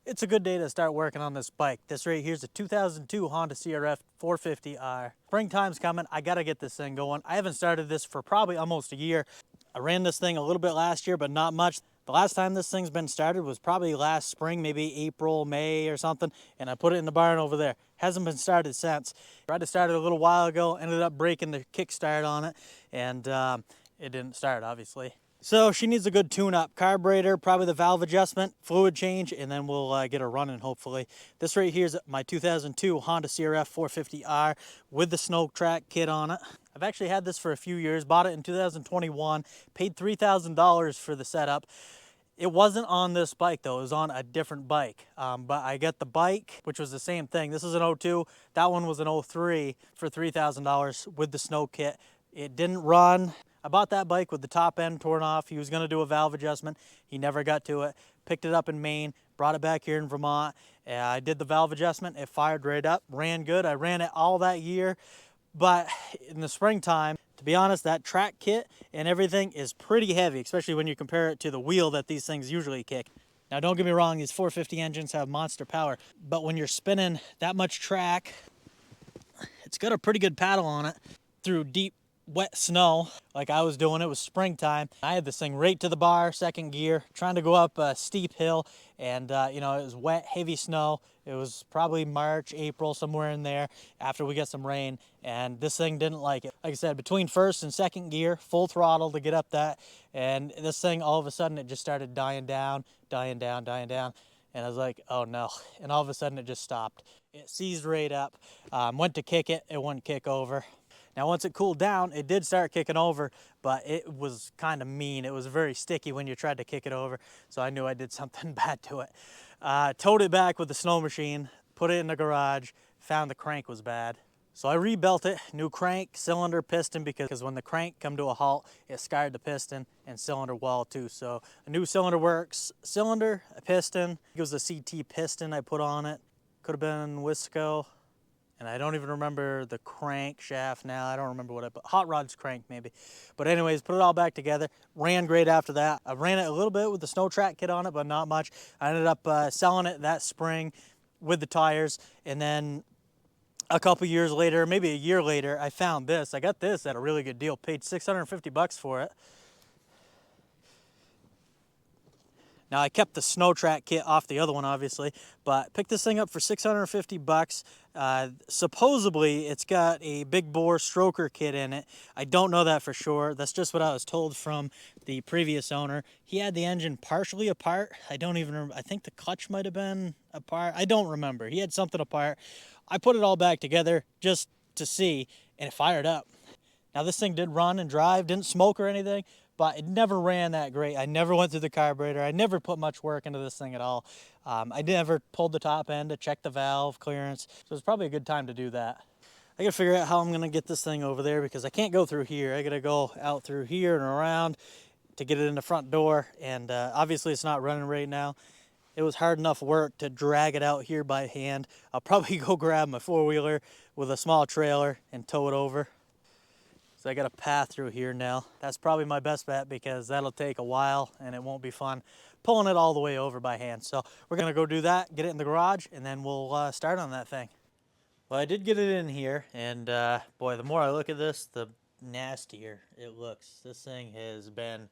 It's a good day to start working on this bike. This right here is a 2002 Honda Crf450r. Springtime's coming. I gotta get this thing going. I haven't started this for probably almost a year. I ran this thing a little bit last year, but not much. The last time this thing's been started was probably last spring, maybe April, May or something, and I put it in the barn over there. Hasn't been started since. Tried to start it a little while ago, ended up breaking the kickstart on it, and it didn't start, obviously. So she needs a good tune-up. Carburetor, probably the valve adjustment, fluid change, and then we'll get her running, hopefully. This right here is my 2002 Honda Crf450r with the snow track kit on it. I've actually had this for a few years, bought it in 2021, paid $3,000 for the setup. It wasn't on this bike though, it was on a different bike. But I got the bike, which was the same thing. This is an 02, that one was an 03 for $3,000 with the snow kit. It didn't run. I bought that bike with the top end torn off. He was gonna do a valve adjustment. He never got to it. Picked it up in Maine, brought it back here in Vermont. I did the valve adjustment, it fired right up, ran good. I ran it all that year, but in the springtime, to be honest, that track kit and everything is pretty heavy, especially when you compare it to the wheel that these things usually kick. Now don't get me wrong, these 450 engines have monster power, but when you're spinning that much track, it's got a pretty good paddle on it through deep, wet snow like I was doing. It was springtime. I had this thing right to the bar, second gear, trying to go up a steep hill, and you know, it was wet, heavy snow. It was probably March, April, somewhere in there after we got some rain, and this thing didn't like it. Like I said, between first and second gear, full throttle to get up that, and this thing, all of a sudden, it just started dying down, dying down, dying down, and I was like, oh no, and all of a sudden it just stopped. It seized right up. Went to kick it, it wouldn't kick over. Now, once it cooled down, it did start kicking over, but it was kind of mean. It was very sticky when you tried to kick it over, so I knew I did something bad to it. Towed it back with the snow machine, put it in the garage, found the crank was bad. So I rebuilt it, new crank, cylinder, piston, because when the crank come to a halt, it scarred the piston and cylinder wall too. So a new cylinder works, cylinder, a piston. It was a CT piston I put on it. Could have been Wisco. And I don't even remember the crank shaft now. I don't remember what I put. Hot rod's crank maybe. But anyways, put it all back together. Ran great after that. I ran it a little bit with the snow track kit on it, but not much. I ended up selling it that spring with the tires. And then a couple years later, maybe a year later, I found this. I got this at a really good deal. Paid $650 for it. Now I kept the snow track kit off the other one, obviously, but picked this thing up for $650. Supposedly it's got a big bore stroker kit in it. I don't know that for sure. That's just what I was told from the previous owner. He had the engine partially apart. I don't even remember. I think the clutch might have been apart. I don't remember. He had something apart. I put it all back together just to see, and it fired up. Now this thing did run and drive, didn't smoke or anything, but it never ran that great. I never went through the carburetor. I never put much work into this thing at all. I never pulled the top end to check the valve clearance, so it's probably a good time to do that. I gotta figure out how I'm gonna get this thing over there because I can't go through here. I gotta go out through here and around to get it in the front door, and obviously it's not running right now. It was hard enough work to drag it out here by hand. I'll probably go grab my four-wheeler with a small trailer and tow it over. So I got a path through here now. That's probably my best bet because that'll take a while and it won't be fun pulling it all the way over by hand. So we're gonna go do that, get it in the garage, and then we'll start on that thing. Well, I did get it in here, and boy, the more I look at this, the nastier it looks. This thing has been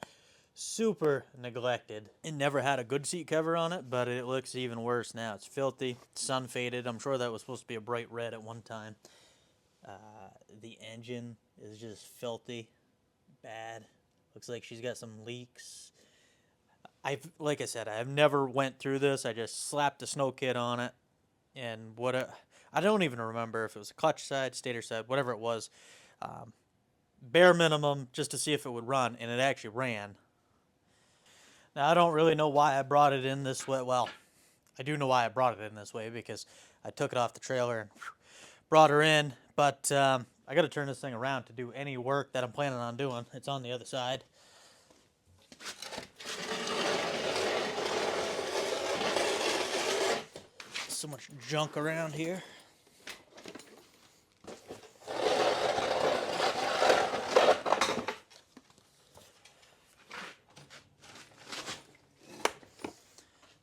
super neglected. It never had a good seat cover on it, but it looks even worse now. It's filthy, sun faded. I'm sure that was supposed to be a bright red at one time. The engine is just filthy, bad. Looks like she's got some leaks. Like I said, I've never went through this. I just slapped the snow kit on it, and I don't even remember if it was a clutch side, stator side, whatever it was. Bare minimum just to see if it would run, and it actually ran. Now, I don't really know why I brought it in this way. Well, I do know why I brought it in this way because I took it off the trailer and brought her in, but I got to turn this thing around to do any work that I'm planning on doing. It's on the other side. So much junk around here.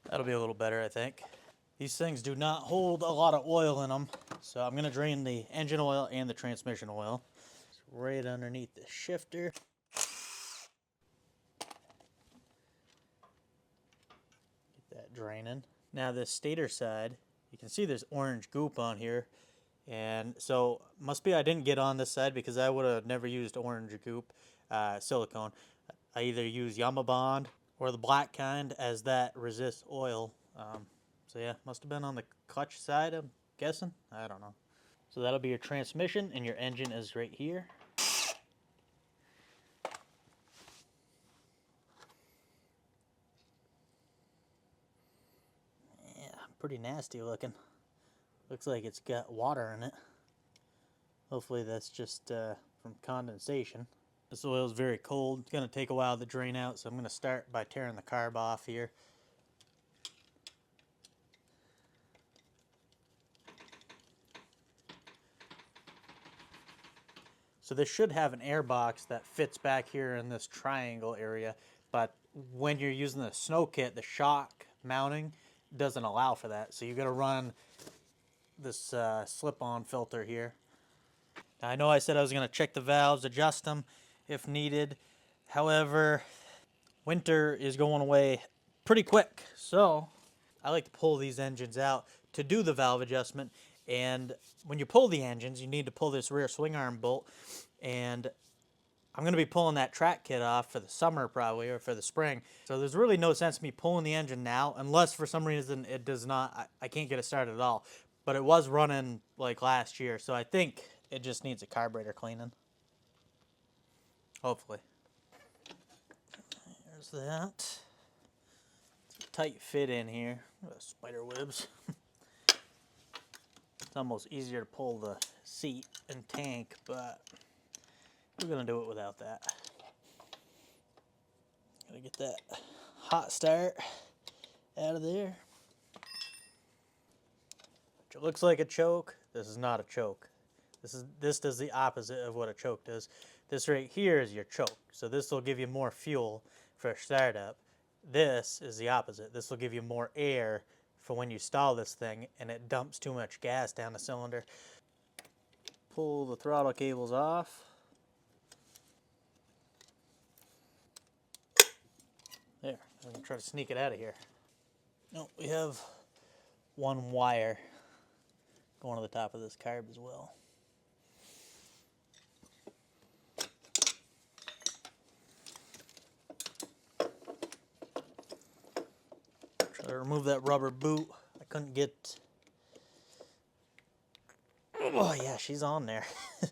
That'll be a little better, I think. These things do not hold a lot of oil in them, so I'm going to drain the engine oil and the transmission oil. It's right underneath the shifter. Get that draining. Now this stator side, you can see there's orange goop on here, and so must be I didn't get on this side because I would have never used orange goop silicone. I either use Bond or the black kind, as that resists oil. So yeah, must have been on the clutch side, I'm guessing. I don't know. So that'll be your transmission, and your engine is right here. Yeah, pretty nasty looking. Looks like it's got water in it. Hopefully that's just from condensation. This oil is very cold. It's going to take a while to drain out, so I'm going to start by tearing the carb off here. So this should have an air box that fits back here in this triangle area, but when you're using the snow kit, the shock mounting doesn't allow for that. So you're going to run this slip-on filter here. Now, I know I said I was going to check the valves, adjust them if needed. However, winter is going away pretty quick, so I like to pull these engines out to do the valve adjustment. And when you pull the engines, you need to pull this rear swing arm bolt, and I'm going to be pulling that track kit off for the summer probably, or for the spring. So there's really no sense in me pulling the engine now, unless for some reason it does not, I can't get it started at all. But it was running like last year, so I think it just needs a carburetor cleaning. Hopefully. There's that. It's a tight fit in here. Spider webs. It's almost easier to pull the seat and tank, but we're gonna do it without that. Gotta get that hot start out of there. It looks like a choke. This is not a choke. This does the opposite of what a choke does. This right here is your choke. So this will give you more fuel for a startup. This is the opposite. This will give you more air for when you stall this thing and it dumps too much gas down the cylinder. Pull the throttle cables off. There, I'm gonna try to sneak it out of here. No, we have one wire going to the top of this carb as well. Try to remove that rubber boot. I couldn't get... Oh yeah, she's on there. I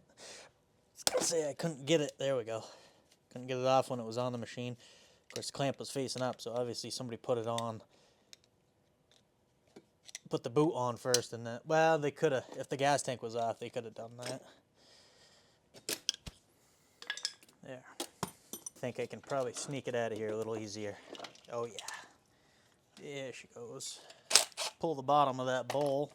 was gonna say I couldn't get it. There we go. Couldn't get it off when it was on the machine. Of course, the clamp was facing up, so obviously somebody put it on. Put the boot on first, and then, well, they could have, if the gas tank was off, they could have done that. There. I think I can probably sneak it out of here a little easier. Oh yeah. There she goes. Pull the bottom of that bowl.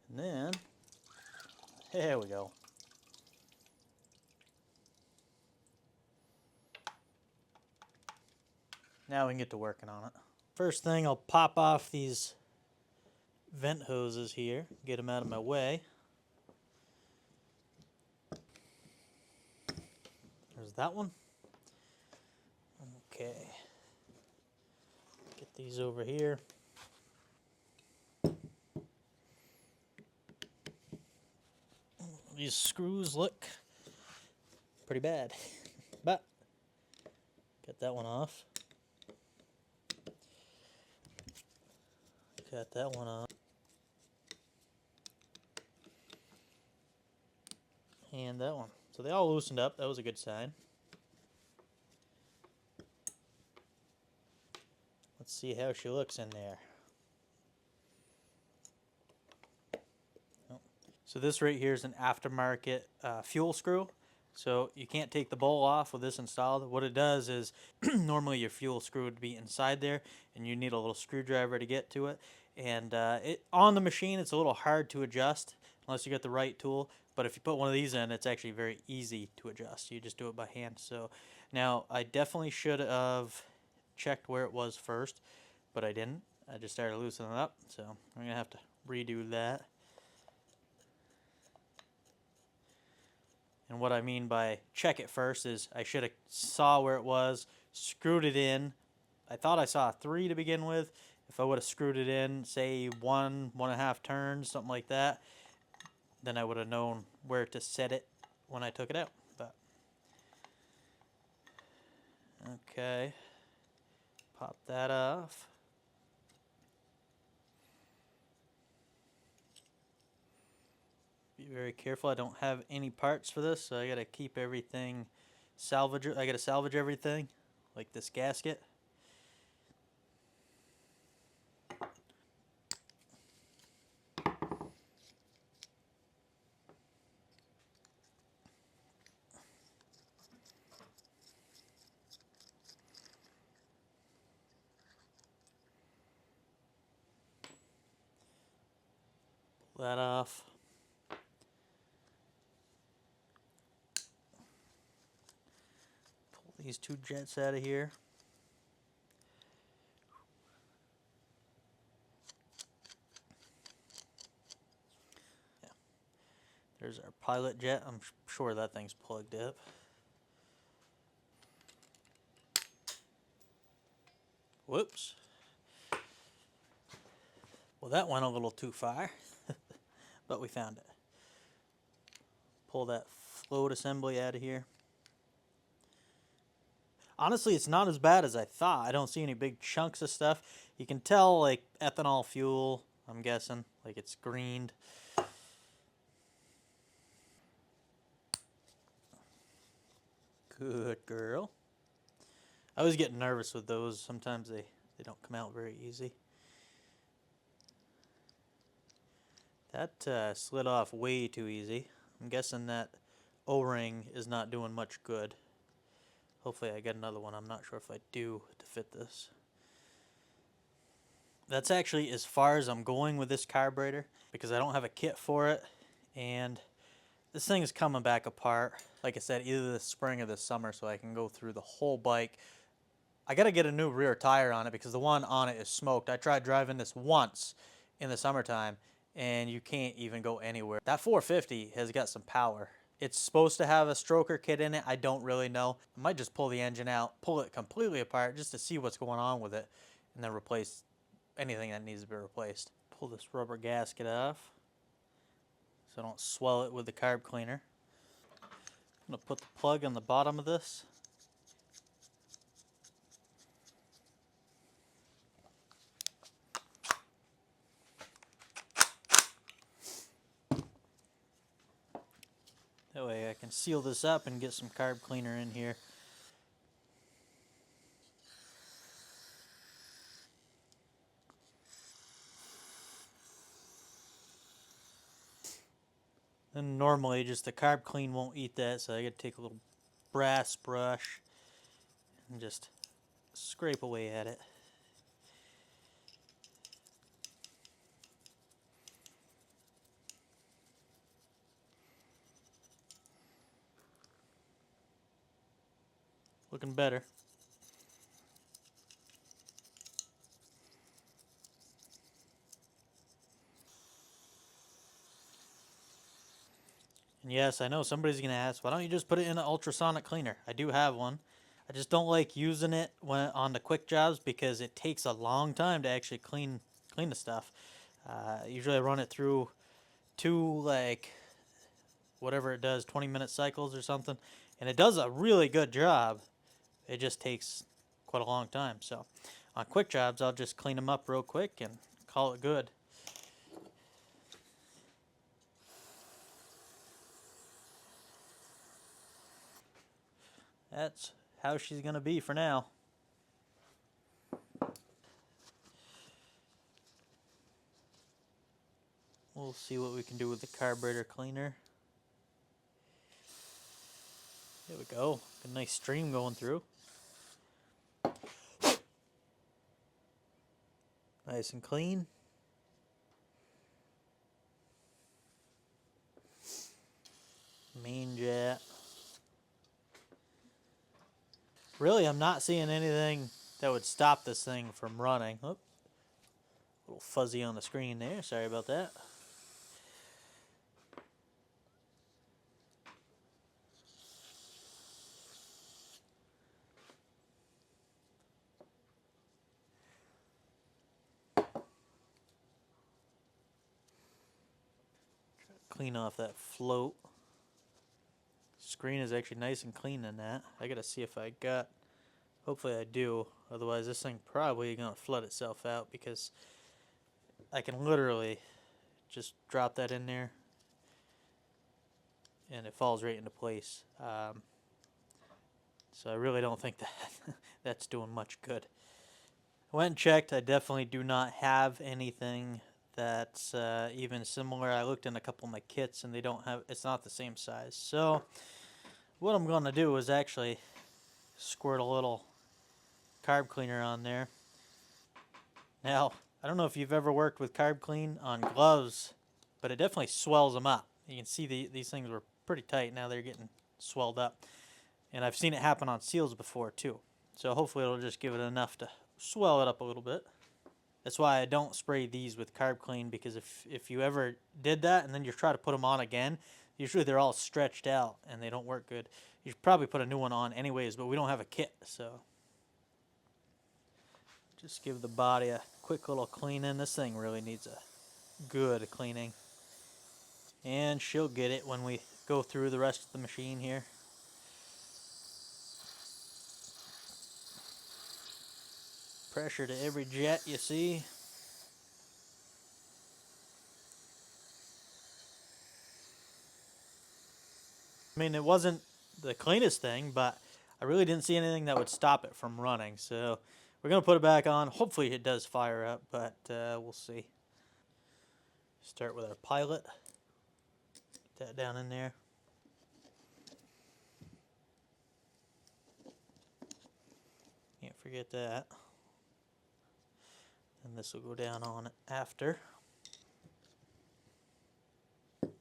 And then, there we go. Now we can get to working on it. First thing, I'll pop off these vent hoses here, get them out of my way. There's that one. Okay. Get these over here. These screws look pretty bad, but get that one off. Got that one off. And that one. So they all loosened up. That was a good sign. Let's see how she looks in there. Oh. So this right here is an aftermarket fuel screw. So you can't take the bowl off with this installed. What it does is, normally your fuel screw would be inside there, and you need a little screwdriver to get to it. And on the machine, it's a little hard to adjust unless you get the right tool. But if you put one of these in, it's actually very easy to adjust. You just do it by hand. So now I definitely should have checked where it was first, but I didn't. I just started loosening it up, so I'm going to have to redo that. And what I mean by check it first is I should have saw where it was, screwed it in. I thought I saw a 3 to begin with. If I would have screwed it in, say 1.5 turns, something like that, then I would have known where to set it when I took it out. But okay, pop that off. Be very careful. I don't have any parts for this, so I gotta keep everything salvage. I gotta salvage everything, like this gasket. Pull that off. Pull these 2 jets out of here. Yeah. There's our pilot jet. I'm sure that thing's plugged up. Whoops. Well, that went a little too far, but we found it. Pull that float assembly out of here. Honestly, it's not as bad as I thought. I don't see any big chunks of stuff. You can tell, like, ethanol fuel, I'm guessing. Like, it's greened. Good girl. I was getting nervous with those. Sometimes they don't come out very easy. That slid off way too easy. I'm guessing that O-ring is not doing much good. Hopefully I get another one. I'm not sure if I do to fit this. That's actually as far as I'm going with this carburetor because I don't have a kit for it. And this thing is coming back apart, like I said, either this spring or this summer, so I can go through the whole bike. I got to get a new rear tire on it because the one on it is smoked. I tried driving this once in the summertime, and you can't even go anywhere. That 450 has got some power. It's supposed to have a stroker kit in it. I don't really know. I might just pull the engine out, pull it completely apart just to see what's going on with it, and then replace anything that needs to be replaced. Pull this rubber gasket off so I don't swell it with the carb cleaner. I'm going to put the plug on the bottom of this. That way I can seal this up and get some carb cleaner in here. And normally just the carb clean won't eat that, so I gotta take a little brass brush and just scrape away at it. Looking better. And yes, I know somebody's going to ask, why don't you just put it in an ultrasonic cleaner? I do have one. I just don't like using it when on the quick jobs because it takes a long time to actually clean the stuff. Usually I run it through 2, like, whatever it does, 20-minute cycles or something. And it does a really good job. It just takes quite a long time. So on quick jobs, I'll just clean them up real quick and call it good. That's how she's going to be for now. We'll see what we can do with the carburetor cleaner. There we go. A nice stream going through. Nice and clean. Main jet. Really, I'm not seeing anything that would stop this thing from running. Oop, a little fuzzy on the screen there. Sorry about that. Clean off that float. Screen is actually nice and clean in that. I gotta see if I got, hopefully I do, otherwise this thing probably gonna flood itself out, because I can literally just drop that in there and it falls right into place. So I really don't think that that's doing much good. I went and checked. I definitely do not have anything that's even similar. I looked in a couple of my kits and they don't have, it's not the same size. So what I'm going to do is actually squirt a little carb cleaner on there. Now, I don't know if you've ever worked with carb clean on gloves, but it definitely swells them up. You can see these things were pretty tight. Now they're getting swelled up. And I've seen it happen on seals before too. So hopefully it'll just give it enough to swell it up a little bit. That's why I don't spray these with carb clean, because if you ever did that and then you try to put them on again, usually they're all stretched out and they don't work good. You should probably put a new one on anyways, but we don't have a kit, so just give the body a quick little clean in. This thing really needs a good cleaning, and she'll get it when we go through the rest of the machine here. Pressure to every jet you see. I mean, it wasn't the cleanest thing, but I really didn't see anything that would stop it from running. So we're going to put it back on. Hopefully it does fire up, but we'll see. Start with our pilot. Get that down in there. Can't forget that. And this will go down on it after.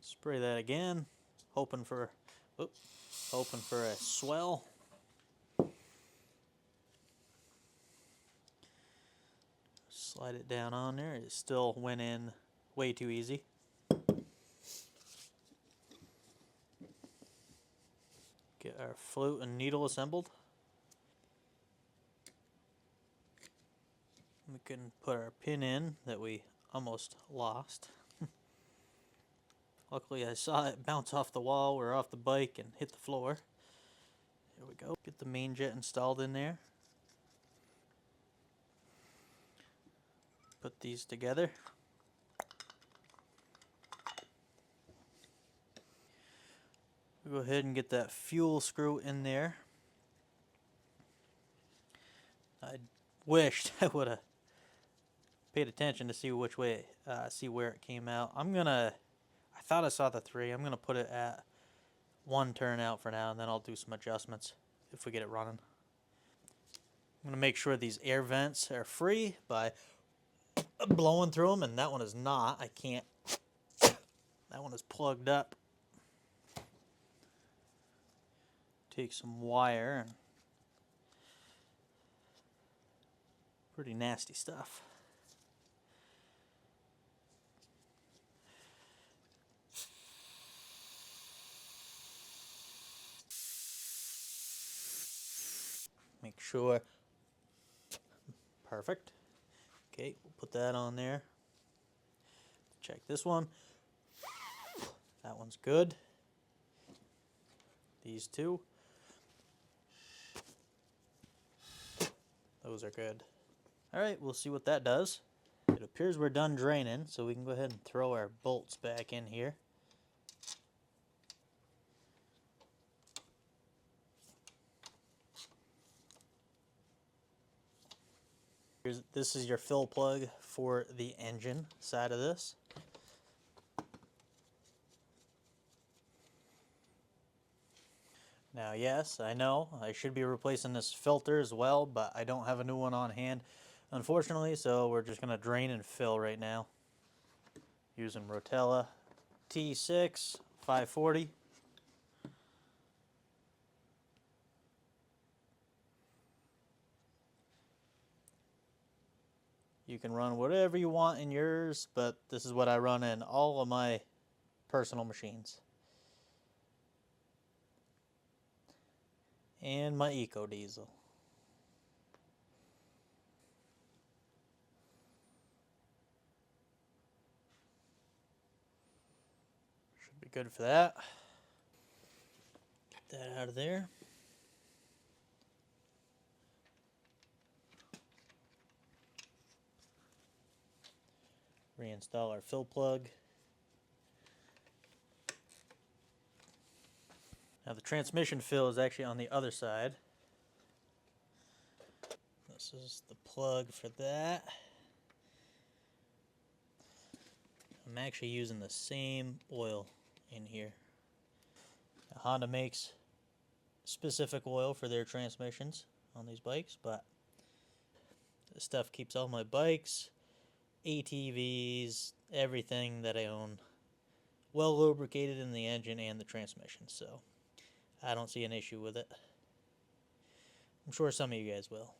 Spray that again, hoping for a swell. Slide it down on there. It still went in way too easy. Get our float and needle assembled. We can put our pin in that we almost lost. Luckily I saw it bounce off the wall or off the bike and hit the floor. There we go. Get the main jet installed in there. Put these together. We'll go ahead and get that fuel screw in there. I wished I would have paid attention to see which way, see where it came out. I thought I saw the 3. I'm gonna put it at 1 turn out for now, and then I'll do some adjustments if we get it running. I'm gonna make sure these air vents are free by blowing through them, and that one is not. I can't. That one is plugged up. Take some wire and pretty nasty stuff. Make sure. Perfect. Okay, we'll put that on there. Check this one. That one's good. These two. Those are good. Alright, we'll see what that does. It appears we're done draining, so we can go ahead and throw our bolts back in here. This is your fill plug for the engine side of this. Now, yes, I know I should be replacing this filter as well, but I don't have a new one on hand, unfortunately, so we're just going to drain and fill right now using Rotella T6 540. You can run whatever you want in yours, but this is what I run in all of my personal machines. And my Eco Diesel. Should be good for that. Get that out of there. Reinstall our fill plug. Now the transmission fill is actually on the other side. This is the plug for that. I'm actually using the same oil in here. Now, Honda makes specific oil for their transmissions on these bikes, but this stuff keeps all my bikes, ATVs, everything that I own well lubricated in the engine and the transmission, so I don't see an issue with it. I'm sure some of you guys will.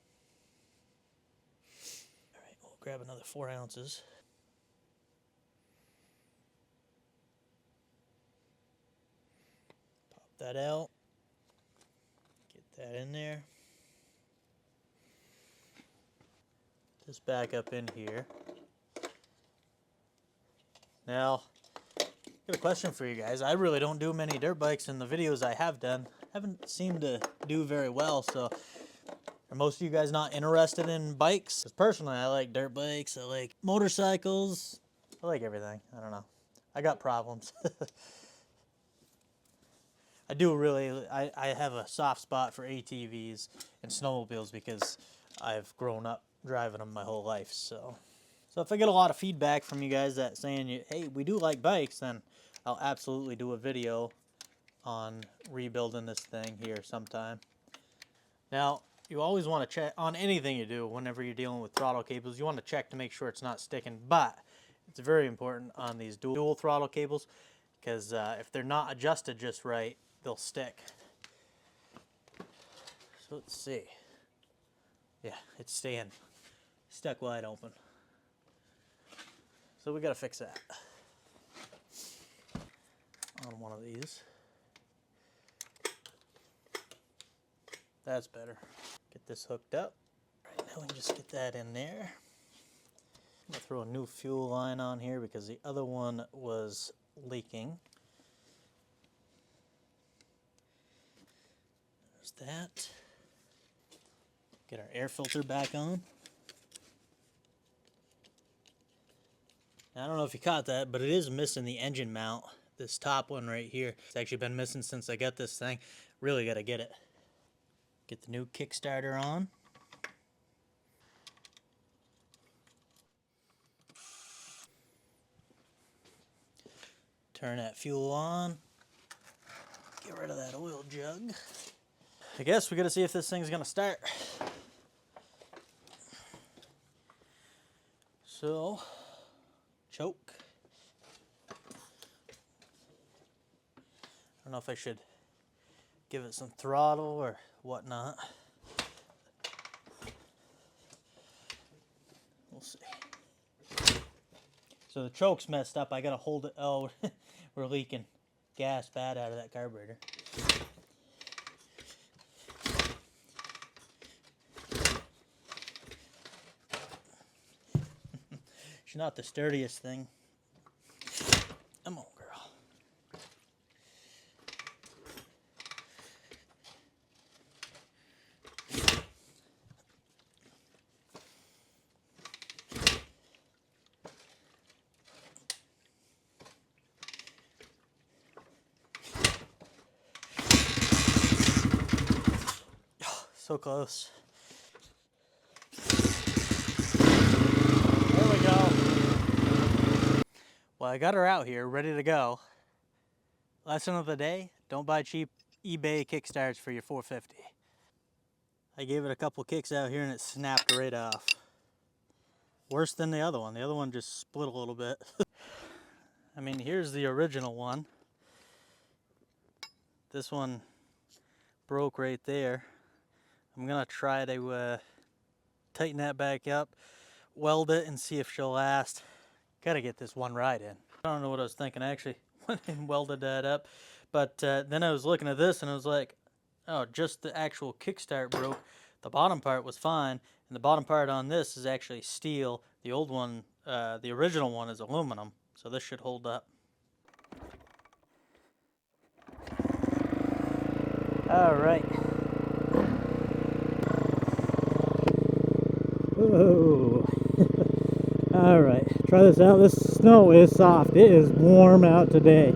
Alright, we'll grab another 4 ounces. Pop that out. Get that in there. Just back up in here. Now, I got a question for you guys. I really don't do many dirt bikes, and the videos I have done haven't seemed to do very well, so are most of you guys not interested in bikes? Because personally, I like dirt bikes, I like motorcycles, I like everything. I don't know. I got problems. I do really, I have a soft spot for ATVs and snowmobiles because I've grown up driving them my whole life, so if I get a lot of feedback from you guys that saying, hey, we do like bikes, then I'll absolutely do a video on rebuilding this thing here sometime. Now, you always want to check on anything you do whenever you're dealing with throttle cables. You want to check to make sure it's not sticking, but it's very important on these dual throttle cables because if they're not adjusted just right, they'll stick. So let's see. Yeah, it's staying stuck wide open. So we got to fix that on one of these. That's better. Get this hooked up. All right, now we can just get that in there. I'm gonna throw a new fuel line on here because the other one was leaking. There's that. Get our air filter back on. I don't know if you caught that, but it is missing the engine mount. This top one right here. It's actually been missing since I got this thing. Really got to get it. Get the new Kickstarter on. Turn that fuel on. Get rid of that oil jug. I guess we got to see if this thing's going to start. So, choke. I don't know if I should give it some throttle or whatnot. We'll see. So the choke's messed up. I gotta hold it. Oh, we're leaking gas bad out of that carburetor. She's not the sturdiest thing. Come on, girl. So close. There we go. Well, I got her out here, ready to go. Lesson of the day, don't buy cheap eBay kickstarts for your 450. I gave it a couple kicks out here and it snapped right off. Worse than the other one. The other one just split a little bit. I mean, here's the original one. This one broke right there. I'm gonna try to tighten that back up. weld it and see if she'll last. Gotta get this one ride in. I don't know what I was thinking. I actually went and welded that up. But then I was looking at this and I was like, oh, just the actual kickstart broke. The bottom part was fine. And the bottom part on this is actually steel. The old one, the original one is aluminum. So this should hold up. All right. Whoa. All right, try this out. This snow is soft. It is warm out today.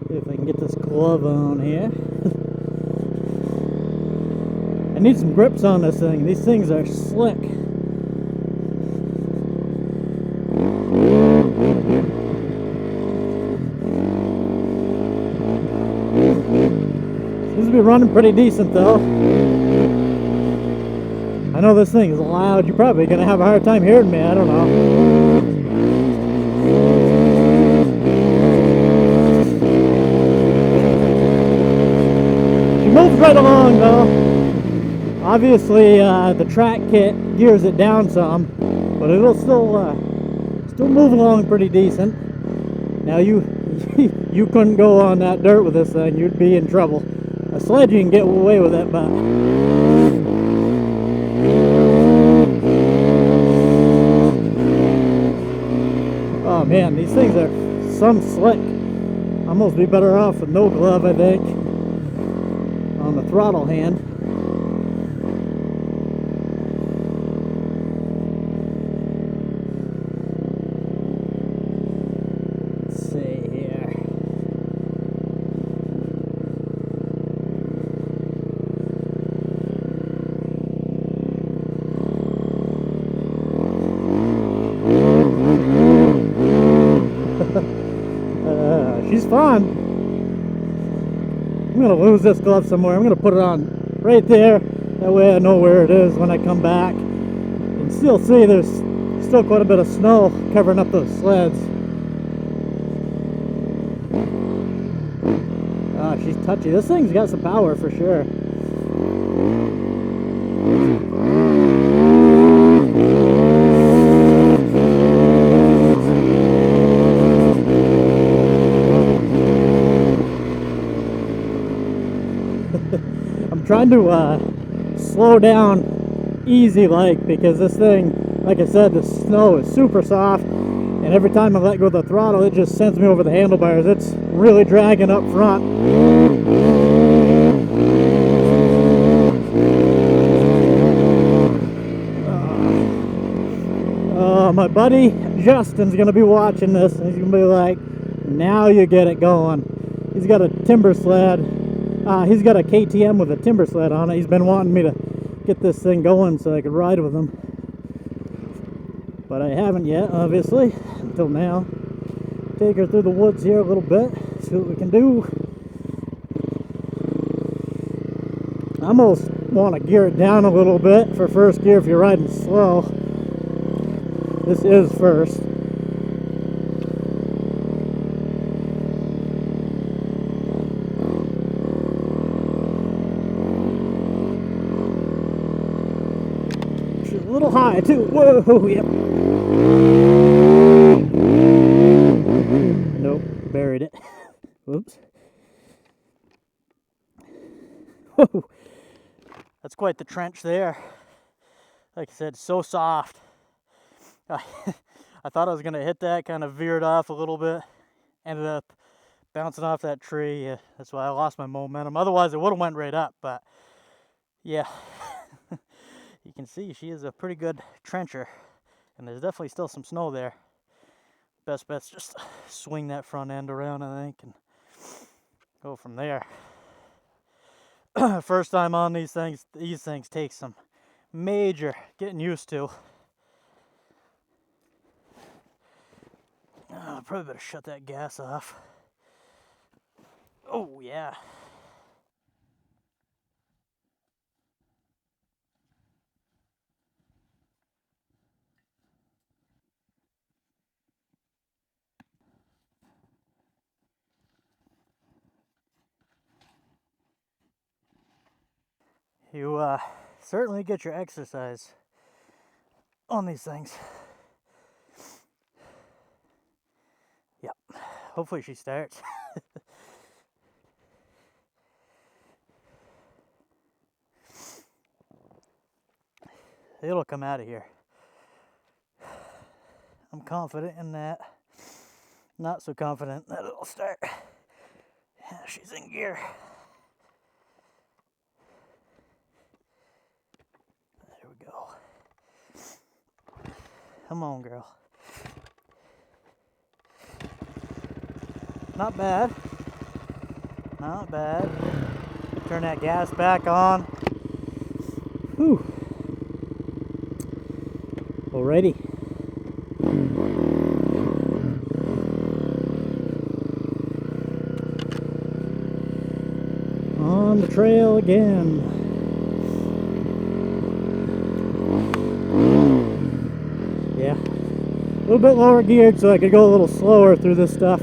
See if I can get this glove on here. I need some grips on this thing. These things are slick. Seems to be running pretty decent though. I know this thing is loud. You're probably going to have a hard time hearing me. I don't know. She moves right along though. Obviously the track kit gears it down some, but it'll still move along pretty decent. Now you couldn't go on that dirt with this thing. You'd be in trouble. A sled you can get away with it, but oh man, these things are some slick. Almost be better off with no glove, I think, on the throttle hand. Let's see here. She's fun. I'm gonna lose this glove somewhere. I'm gonna put it on right there. That way I know where it is when I come back. You can still see there's still quite a bit of snow covering up those sleds. Ah, she's touchy. This thing's got some power for sure. I'm trying to slow down easy like, because this thing, like I said, the snow is super soft, and every time I let go of the throttle it just sends me over the handlebars. It's really dragging up front. My buddy Justin's gonna be watching this and he's gonna be like, now you get it going. He's got a timber sled. He's got a KTM with a timber sled on it. He's been wanting me to get this thing going so I could ride with him. But I haven't yet, obviously, until now. Take her through the woods here a little bit, see what we can do. I almost want to gear it down a little bit for first gear if you're riding slow. This is first. She's a little high too. Whoa, yep. Nope, buried it. Whoops. Whoa. That's quite the trench there. Like I said, so soft. I thought I was going to hit that, kind of veered off a little bit. Ended up bouncing off that tree. That's why I lost my momentum. Otherwise, it would have went right up. But, yeah. You can see she is a pretty good trencher. And there's definitely still some snow there. Best bet's just swing that front end around, I think, and go from there. First time on these things take some major getting used to. I probably better shut that gas off. Oh, yeah. You certainly get your exercise on these things. Yep. Hopefully she starts. It'll come out of here. I'm confident in that. Not so confident that it'll start. Yeah, she's in gear. There we go. Come on, girl. Not bad. Not bad. Turn that gas back on. Whew. Alrighty. On the trail again. Yeah. A little bit lower geared so I could go a little slower through this stuff.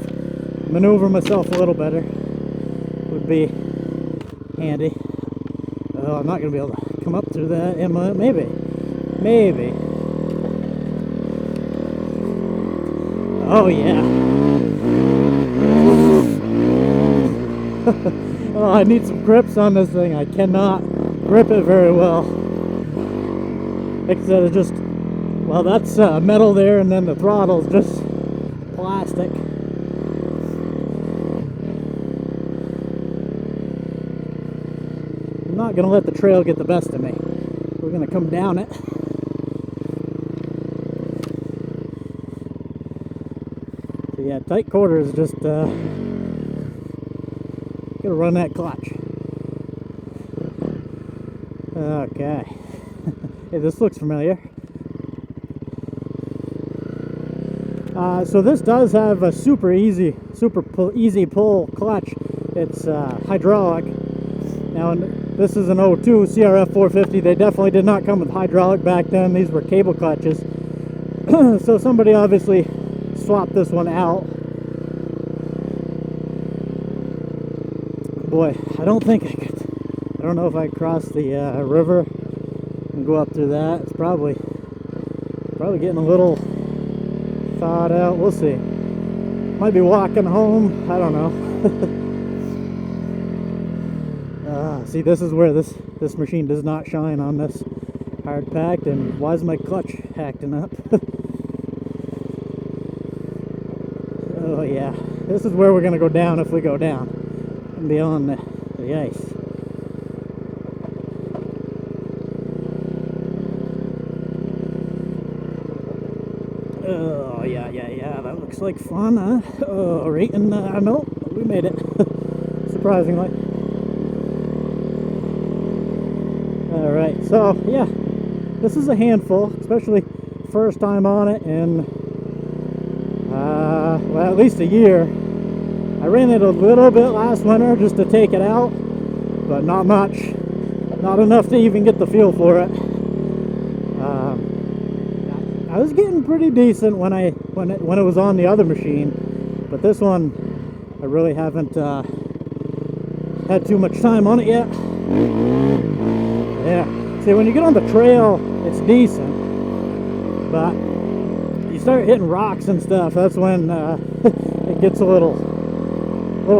Maneuver myself a little better would be handy. Oh, I'm not going to be able to come up through that. Am I? Maybe. Maybe. Oh, yeah. Oh, I need some grips on this thing. I cannot grip it very well. Like I said, it's just, well, that's metal there, and then the throttle's just plastic. I'm not going to let the trail get the best of me. We're going to come down it. So yeah, tight quarters, just gotta run that clutch. Okay. Hey, this looks familiar. So this does have a super easy pull clutch. It's hydraulic. Now, this is an 02 CRF450. They definitely did not come with hydraulic back then. These were cable clutches. So somebody obviously swapped this one out. Boy, I don't think I could. I don't know if I could cross the river and go up through that. It's probably getting a little thawed out. We'll see. Might be walking home. I don't know. See, this is where this machine does not shine on this hard packed. And why is my clutch acting up? Oh yeah, this is where we're gonna go down if we go down and beyond the ice. Oh yeah, that looks like fun, huh? Oh, right, and no, we made it. Surprisingly. Alright, so yeah, this is a handful, especially first time on it in well, at least a year. I ran it a little bit last winter just to take it out, but not much, not enough to even get the feel for it. I was getting pretty decent when it was on the other machine, but this one I really haven't had too much time on it yet. Yeah, see, when you get on the trail, it's decent, but you start hitting rocks and stuff, that's when it gets a little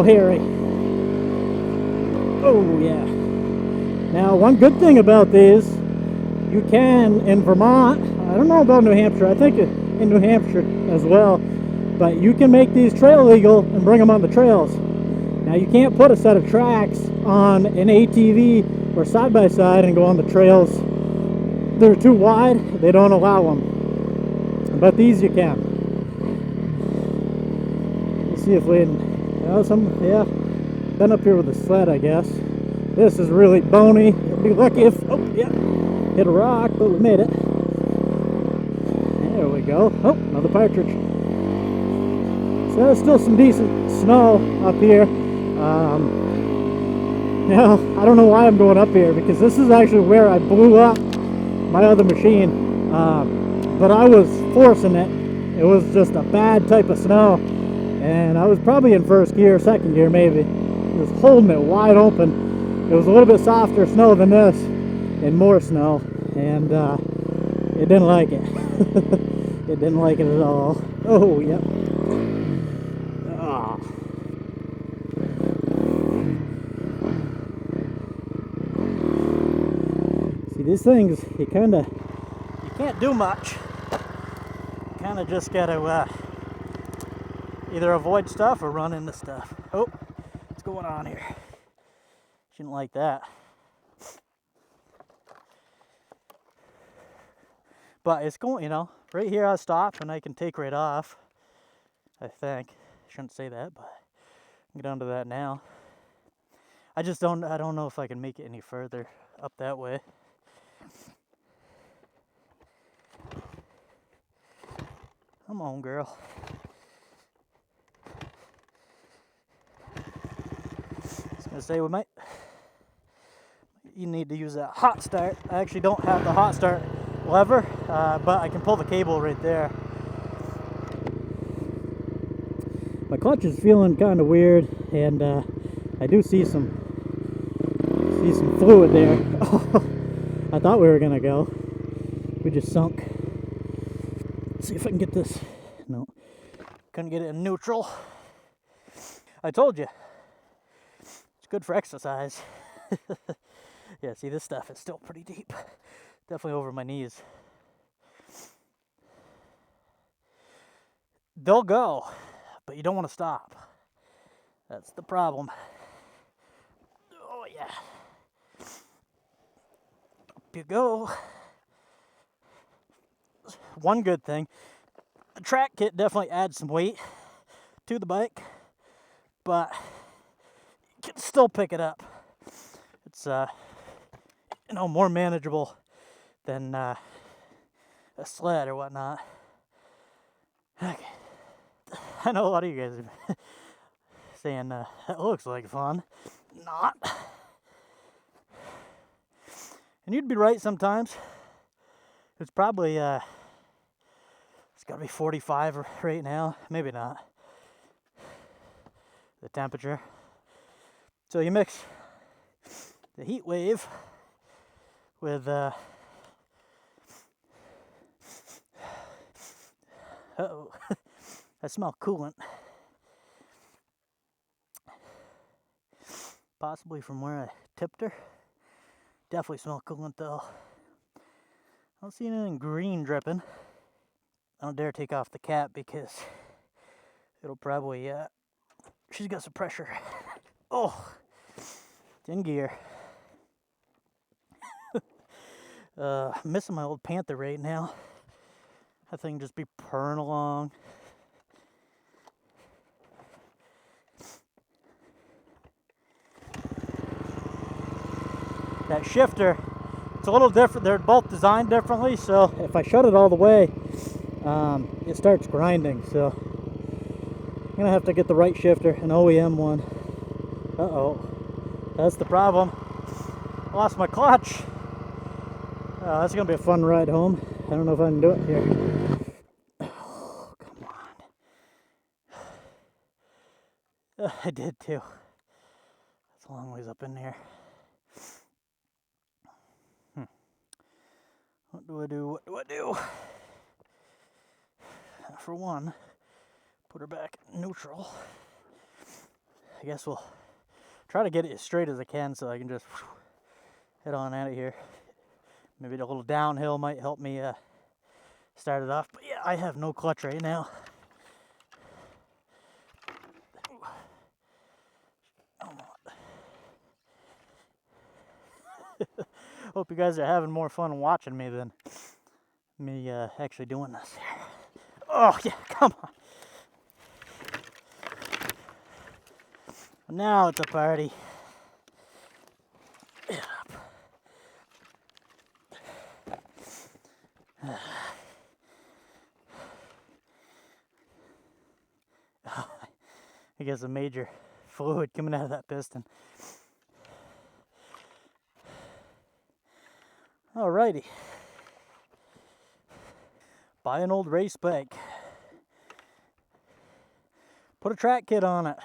hairy. Oh yeah. Now, one good thing about these, you can, in Vermont, I don't know about New Hampshire, I think in New Hampshire as well, but you can make these trail legal and bring them on the trails. Now, you can't put a set of tracks on an ATV or side-by-side and go on the trails. They're too wide, they don't allow them. But these you can. Let's see if we can, yeah, been up here with a sled, I guess. This is really bony. You'll be lucky if, oh yeah, hit a rock, but we made it. There we go. Oh, another partridge. So there's still some decent snow up here. Now, I don't know why I'm going up here, because this is actually where I blew up my other machine. But I was forcing it. It was just a bad type of snow. And I was probably in first gear, second gear maybe. Just holding it wide open. It was a little bit softer snow than this. and more snow, and it didn't like it. It didn't like it at all. Oh, yep. Oh. See, these things, you can't do much. You kind of just got to either avoid stuff or run into stuff. Oh, what's going on here? Shouldn't like that. But it's going, you know, right here I'll stop and I can take right off. I think. Shouldn't say that, but I can get onto that now. I don't know if I can make it any further up that way. Come on, girl. I was gonna say you need to use that hot start. I actually don't have the hot start lever, but I can pull the cable right there. My clutch is feeling kind of weird, and I do see some fluid there. I thought we were gonna go. We just sunk. Let's see if I can get this. No, couldn't get it in neutral. I told you, it's good for exercise. Yeah, see, this stuff is still pretty deep. Definitely over my knees. They'll go, but you don't want to stop. That's the problem. Oh, yeah. Up you go. One good thing, the track kit definitely adds some weight to the bike, but you can still pick it up. It's you know, more manageable than a sled or whatnot. Okay. I know a lot of you guys are saying that looks like fun. Not. And you'd be right sometimes. It's probably it's got to be 45 right now. Maybe not. The temperature. So you mix the heat wave with uh-oh. I smell coolant. Possibly from where I tipped her. Definitely smell coolant though. I don't see anything green dripping. I don't dare take off the cap because it'll probably she's got some pressure. Oh, it's in gear. I'm missing my old Panther right now. That thing just be purring along. That shifter, it's a little different. They're both designed differently, so if I shut it all the way, it starts grinding. So I'm gonna have to get the right shifter, an OEM one. Uh-oh, that's the problem. I lost my clutch. That's gonna be a fun ride home. I don't know if I can do it here. Oh, come on. I did too. That's a long ways up in there. What do I do? What do I do? For one, put her back neutral. I guess we'll try to get it as straight as I can so I can just head on out of here. Maybe a little downhill might help me start it off. But yeah, I have no clutch right now. Hope you guys are having more fun watching me than me actually doing this. Oh yeah, come on. Now it's a party. I guess a major fluid coming out of that piston. Alrighty. Buy an old race bike. Put a track kit on it.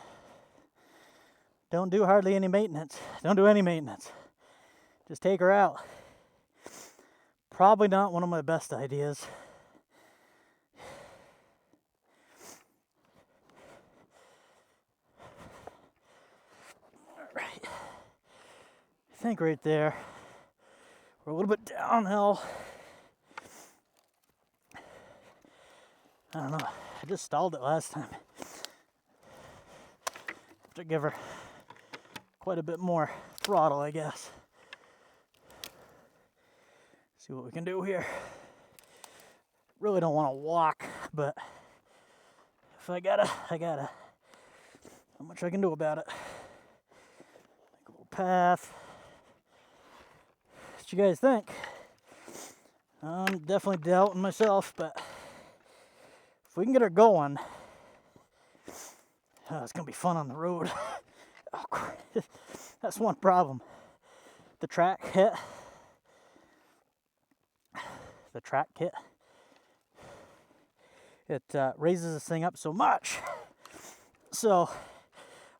Don't do hardly any maintenance. Don't do any maintenance. Just take her out. Probably not one of my best ideas. All right. I think right there, we're a little bit downhill. I don't know, I just stalled it last time. Have to give her quite a bit more throttle, I guess. See what we can do here. Really don't want to walk, but if I gotta, I gotta. Not much I can do about it. Make a little path. What you guys think? I'm definitely doubting myself, but if we can get her going, it's gonna be fun on the road. Oh, that's one problem. The track kit. It raises this thing up so much, so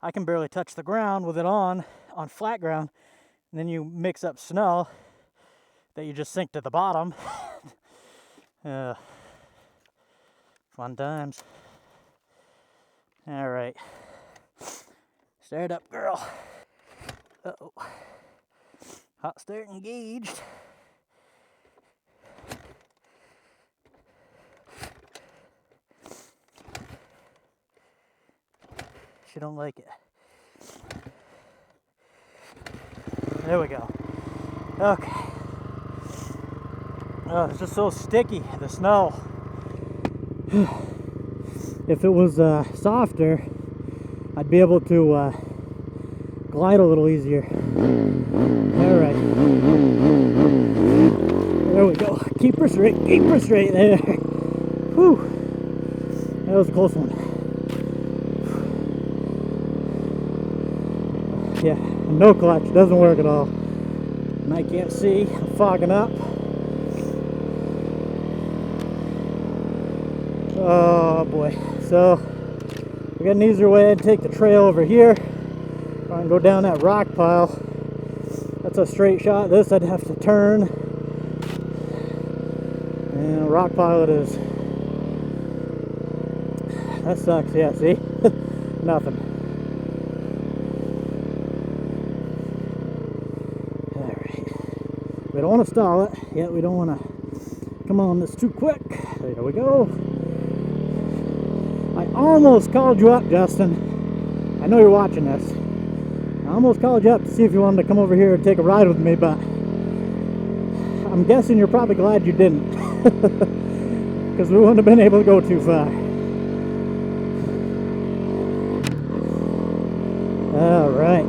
I can barely touch the ground with it on flat ground, and then you mix up snow that you just sink to the bottom. Fun times. All right, start up, girl. Uh-oh. Hot start engaged. She don't like it. There we go. Okay. Oh, it's just so sticky, the snow. If it was softer, I'd be able to glide a little easier. All right. There we go. Keep her straight there. Whew. That was a close one. Yeah, no clutch, doesn't work at all. And I can't see, I'm fogging up. Oh boy. So, we got an easier way to take the trail over here. I can go down that rock pile. That's a straight shot. This I'd have to turn. And a rock pile it is. That sucks, yeah, see? Nothing. We don't want to stall it. Yeah, we don't want to come on this too quick. There we go. I almost called you up, Justin. I know you're watching this. I almost called you up to see if you wanted to come over here and take a ride with me, but I'm guessing you're probably glad you didn't. Because we wouldn't have been able to go too far. All right.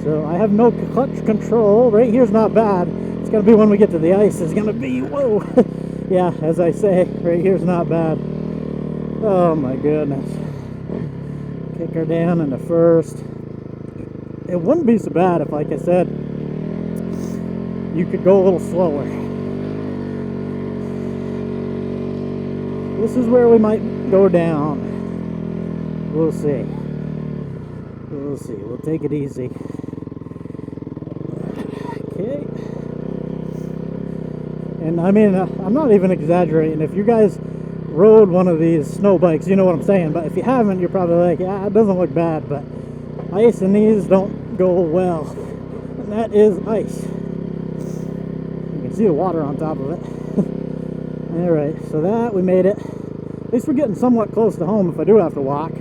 So I have no clutch control. Right here's not bad. It's gonna be when we get to the ice. It's gonna be, whoa. Yeah, as I say, right here's not bad. Oh my goodness. Kick her down in the first. It wouldn't be so bad if, like I said, you could go a little slower. This is where we might go down. We'll see. We'll see. We'll take it easy. Okay. And I mean, I'm not even exaggerating. If you guys rode one of these snow bikes, you know what I'm saying. But if you haven't, you're probably like, yeah, it doesn't look bad. But ice and these don't go well. And that is ice. You can see the water on top of it. Alright, so that, we made it. At least we're getting somewhat close to home if I do have to walk.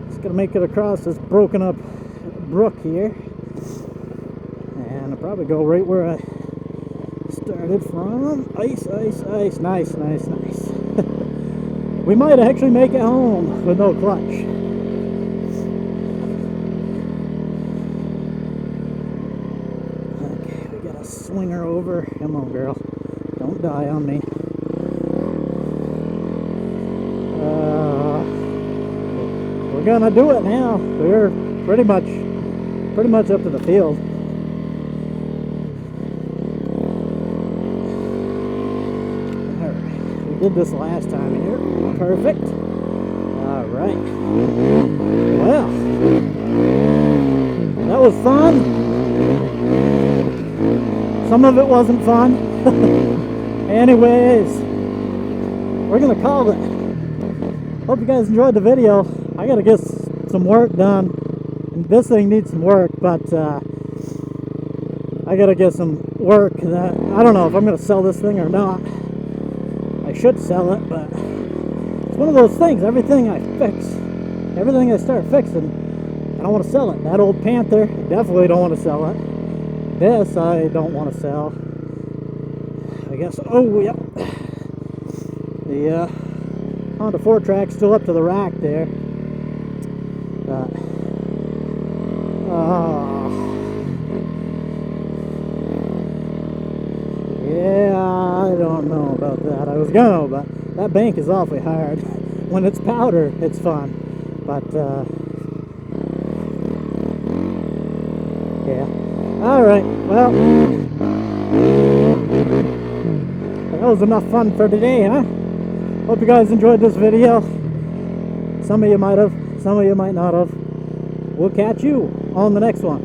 Just gotta make it across this broken up brook here. And I'll probably go right where I started from. Ice, ice, ice. Nice, nice, nice. We might actually make it home with no clutch. Okay, we gotta swing her over. Come on, girl. Don't die on me. We're gonna do it now. We're pretty much up to the field. Alright, we did this last time here. Perfect. Alright. Well, that was fun. Some of it wasn't fun. Anyways, we're gonna call it. Hope you guys enjoyed the video. I gotta get some work done. And this thing needs some work, but I gotta get some work. I don't know if I'm gonna sell this thing or not. I should sell it, but it's one of those things. Everything I fix, everything I start fixing, I don't want to sell it. That old Panther, I definitely don't want to sell it. This I don't want to sell. I guess. Oh, yep. The Honda 4-track still up to the rack there. Yeah, I don't know about that. I was gonna, but that bank is awfully hard. When it's powder, it's fun. But, yeah. Alright, well, that was enough fun for today, huh? Hope you guys enjoyed this video. Some of you might have, some of you might not have. We'll catch you on the next one.